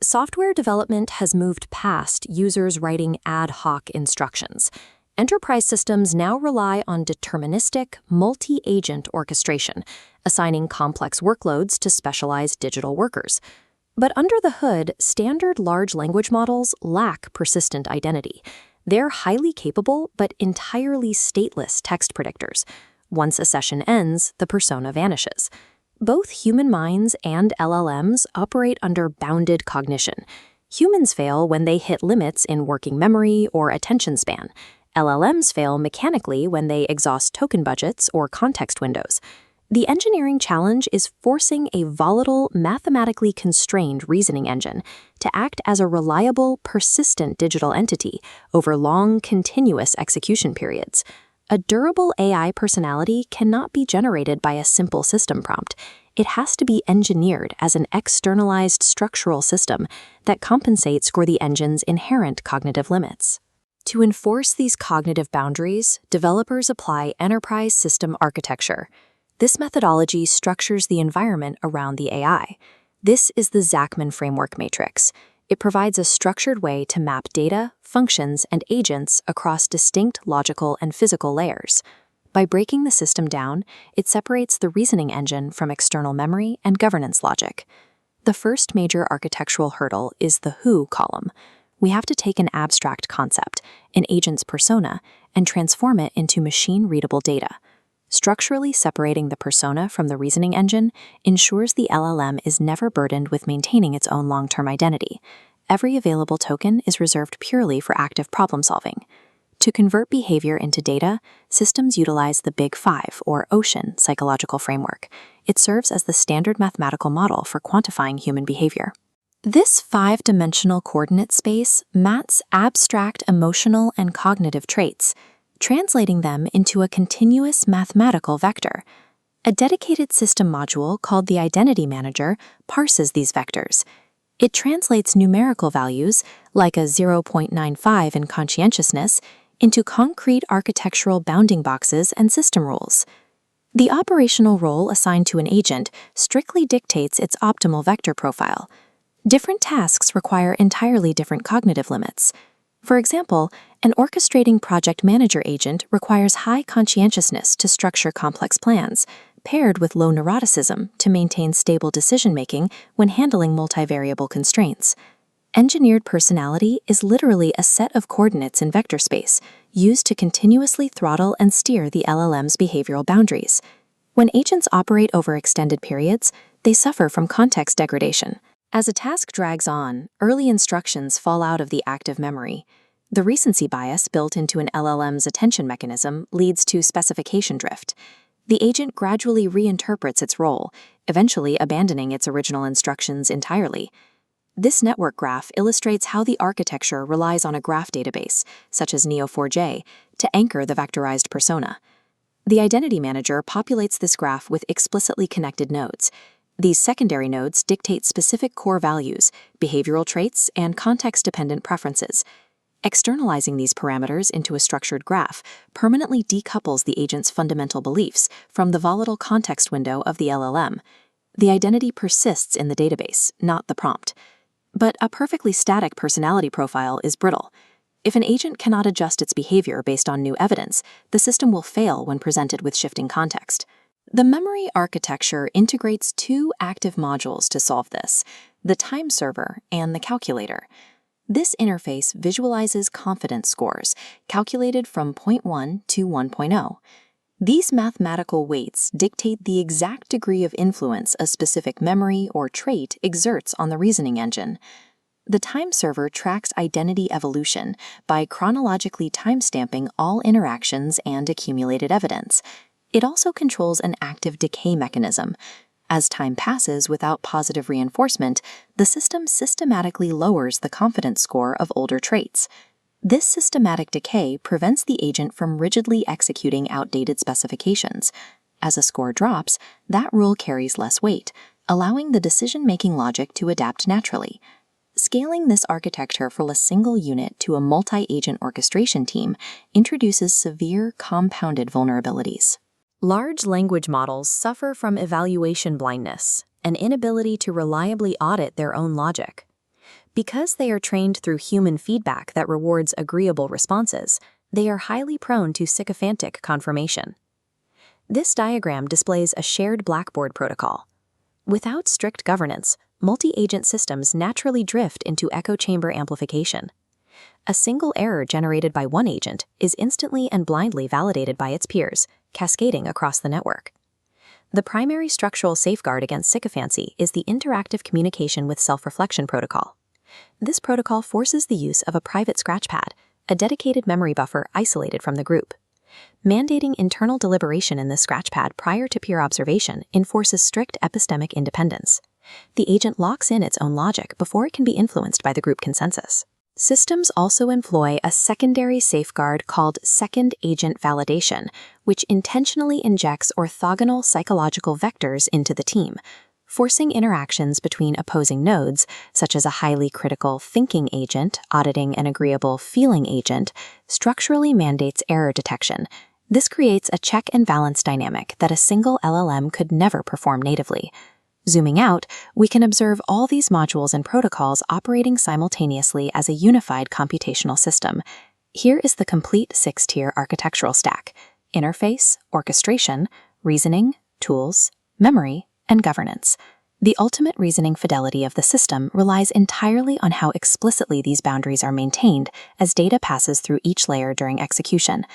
software development has moved past users writing ad hoc instructions. Enterprise systems now rely on deterministic, multi-agent orchestration, assigning complex workloads to specialized digital workers. But under the hood, standard large language models lack persistent identity. They're highly capable but entirely stateless text predictors. Once a session ends, the persona vanishes. Both human minds and LLMs operate under bounded cognition. Humans fail when they hit limits in working memory or attention span. LLMs fail mechanically when they exhaust token budgets or context windows. The engineering challenge is forcing a volatile, mathematically constrained reasoning engine to act as a reliable, persistent digital entity over long, continuous execution periods. A durable AI personality cannot be generated by a simple system prompt. It has to be engineered as an externalized structural system that compensates for the engine's inherent cognitive limits. To enforce these cognitive boundaries, developers apply enterprise system architecture. This methodology structures the environment around the AI. This is the Zachman framework matrix. It provides a structured way to map data, functions, and agents across distinct logical and physical layers. By breaking the system down, it separates the reasoning engine from external memory and governance logic. The first major architectural hurdle is the who column. We have to take an abstract concept, an agent's persona, and transform it into machine-readable data. Structurally separating the persona from the reasoning engine ensures the LLM is never burdened with maintaining its own long-term identity. Every available token is reserved purely for active problem-solving. To convert behavior into data, systems utilize the Big Five, or OCEAN, psychological framework. It serves as the standard mathematical model for quantifying human behavior. This five-dimensional coordinate space maps abstract emotional and cognitive traits, translating them into a continuous mathematical vector. A dedicated system module called the Identity Manager parses these vectors. It translates numerical values, like a 0.95 in conscientiousness, into concrete architectural bounding boxes and system rules. The operational role assigned to an agent strictly dictates its optimal vector profile. Different tasks require entirely different cognitive limits. For example, an orchestrating project manager agent requires high conscientiousness to structure complex plans, paired with low neuroticism to maintain stable decision-making when handling multivariable constraints. Engineered personality is literally a set of coordinates in vector space used to continuously throttle and steer the LLM's behavioral boundaries. When agents operate over extended periods, they suffer from context degradation. As a task drags on, early instructions fall out of the active memory. The recency bias built into an LLM's attention mechanism leads to specification drift. The agent gradually reinterprets its role, eventually abandoning its original instructions entirely. This network graph illustrates how the architecture relies on a graph database, such as Neo4j, to anchor the vectorized persona. The Identity Manager populates this graph with explicitly connected nodes. These secondary nodes dictate specific core values, behavioral traits, and context-dependent preferences. Externalizing these parameters into a structured graph permanently decouples the agent's fundamental beliefs from the volatile context window of the LLM. The identity persists in the database, not the prompt. But a perfectly static personality profile is brittle. If an agent cannot adjust its behavior based on new evidence, the system will fail when presented with shifting context. The memory architecture integrates two active modules to solve this, the time server and the calculator. This interface visualizes confidence scores, calculated from 0.1 to 1.0. These mathematical weights dictate the exact degree of influence a specific memory or trait exerts on the reasoning engine. The time server tracks identity evolution by chronologically timestamping all interactions and accumulated evidence. It also controls an active decay mechanism. As time passes without positive reinforcement, the system systematically lowers the confidence score of older traits. This systematic decay prevents the agent from rigidly executing outdated specifications. As a score drops, that rule carries less weight, allowing the decision-making logic to adapt naturally. Scaling this architecture from a single unit to a multi-agent orchestration team introduces severe compounded vulnerabilities. Large language models suffer from evaluation blindness, an inability to reliably audit their own logic. Because they are trained through human feedback that rewards agreeable responses, they are highly prone to sycophantic confirmation. This diagram displays a shared Blackboard protocol. Without strict governance, multi-agent systems naturally drift into echo chamber amplification. A single error generated by one agent is instantly and blindly validated by its peers, cascading across the network. The primary structural safeguard against sycophancy is the interactive communication with self-reflection protocol. This protocol forces the use of a private scratchpad, a dedicated memory buffer isolated from the group. Mandating internal deliberation in this scratchpad prior to peer observation enforces strict epistemic independence. The agent locks in its own logic before it can be influenced by the group consensus. Systems also employ a secondary safeguard called second agent validation, which intentionally injects orthogonal psychological vectors into the team, forcing interactions between opposing nodes, such as a highly critical thinking agent auditing an agreeable feeling agent, structurally mandates error detection. This creates a check and balance dynamic that a single LLM could never perform natively. Zooming out, we can observe all these modules and protocols operating simultaneously as a unified computational system. Here is the complete 6-tier architectural stack: interface, orchestration, reasoning, tools, memory, and governance. The ultimate reasoning fidelity of the system relies entirely on how explicitly these boundaries are maintained as data passes through each layer during execution.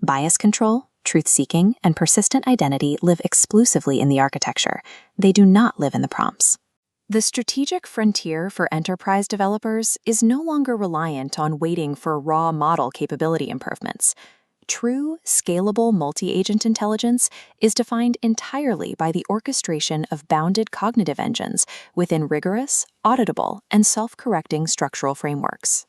Bias control, truth-seeking, and persistent identity live exclusively in the architecture. They do not live in the prompts. The strategic frontier for enterprise developers is no longer reliant on waiting for raw model capability improvements. True, scalable multi-agent intelligence is defined entirely by the orchestration of bounded cognitive engines within rigorous, auditable, and self-correcting structural frameworks.